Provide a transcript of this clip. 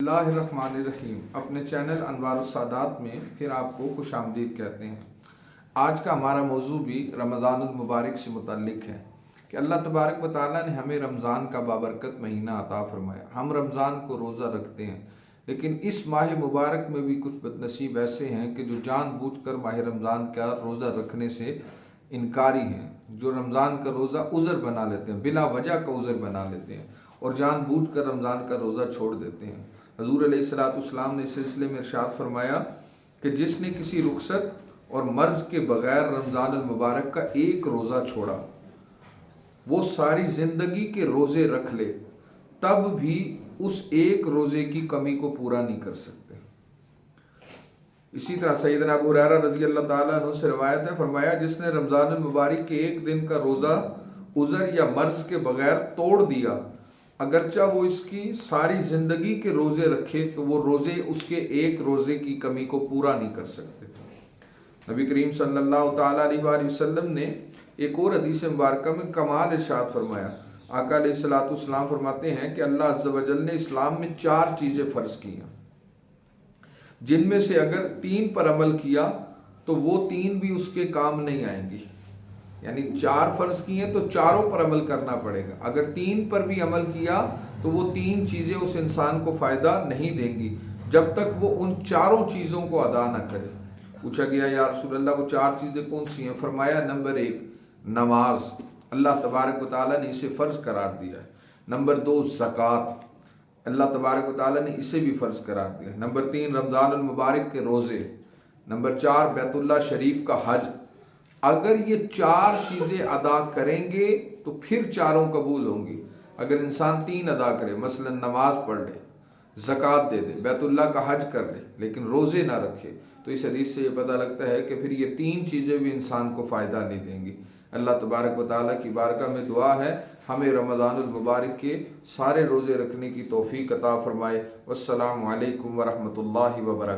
बिस्मिल्लाहिर्रहमानिर्रहीम। अपने चैनल अनवार सादात में फिर आपको खुश आमदीद कहते हैं। आज का हमारा मौजू भी रमज़ानुल मुबारक से मुतल्लिक है कि अल्लाह तबारक व तआला ने हमें रमज़ान का बाबरकत महीना अता फरमाया। हम रमज़ान को रोज़ा रखते हैं, लेकिन इस माह मुबारक में भी कुछ बदनसीब ऐसे हैं कि जो जानबूझकर माह रमज़ान का रोज़ा रखने से इनकारी हैं, जो रमज़ान का रोज़ा उज़र बना लेते हैं, बिला वजह का उज़र बना लेते हैं और जानबूझकर रमज़ान का रोज़ा छोड़ देते हैं। हज़ूर अलैहिस्सलाम ने इस सिलसिले में इरशाद फरमाया कि जिसने किसी रुखसत और मर्ज़ के बग़ैर रमज़ानुल मुबारक का एक रोज़ा छोड़ा, वो सारी ज़िंदगी के रोज़े रख ले तब भी उस एक रोज़े की कमी को पूरा नहीं कर सकते। इसी तरह सैयदना अबू हुरैरा रज़ी अल्लाह ताला अन्हु से रवायत है, फरमाया जिसने रमज़ानुल मुबारक के एक दिन का रोज़ा उज़र या मर्ज़ के बग़ैर तोड़ दिया, अगरचा वो इसकी सारी ज़िंदगी के रोज़े रखे तो वो रोज़े उसके एक रोज़े की कमी को पूरा नहीं कर सकते। नबी करीम सल्लल्लाहु ताला अलैहि वसल्लम ने एक और हदीस मुबारक में कमाल इरशाद फरमाया। आका अलैहिस्सलातु वस्सलाम फरमाते हैं कि अल्लाह अज़्ज़ व जल ने इस्लाम में 4 चीज़ें फ़र्ज़ की हैं, जिनमें से अगर 3 पर अमल किया तो वो 3 भी उसके काम नहीं आएंगी। यानी 4 फ़र्ज़ किए हैं तो चारों पर अमल करना पड़ेगा। अगर 3 पर भी अमल किया तो वो 3 चीज़ें उस इंसान को फ़ायदा नहीं देंगी जब तक वो उन चारों चीज़ों को अदा न करे। पूछा गया या रसूल अल्लाह वो 4 चीज़ें कौन सी हैं? फरमाया नंबर 1 नमाज, अल्लाह तबारक व तआला ने इसे फ़र्ज़ करार दिया है। नंबर 2 ज़कात, अल्लाह तबारक व तआला ने इसे भी फ़र्ज़ करार दिया है। नंबर 3 रमज़ानुल मुबारक के रोज़े। नंबर 4 बैतुल्लाह शरीफ का हज। अगर ये 4 चीज़ें अदा करेंगे तो फिर चारों कबूल होंगी। अगर इंसान 3 अदा करे, मसलन नमाज पढ़ ले, ज़कात दे दे, बैतुल्लाह का हज कर ले, लेकिन रोज़े ना रखे, तो इस हदीस से ये पता लगता है कि फिर ये 3 चीज़ें भी इंसान को फ़ायदा नहीं देंगी। अल्लाह तबारक व तआला की बारगाह में दुआ है हमें रमज़ानुल मुबारक के सारे रोज़े रखने की तौफ़ीक़ अता फ़रमाए। वस्सलामु अलैकुम व रहमतुल्लाहि व बरकातहू।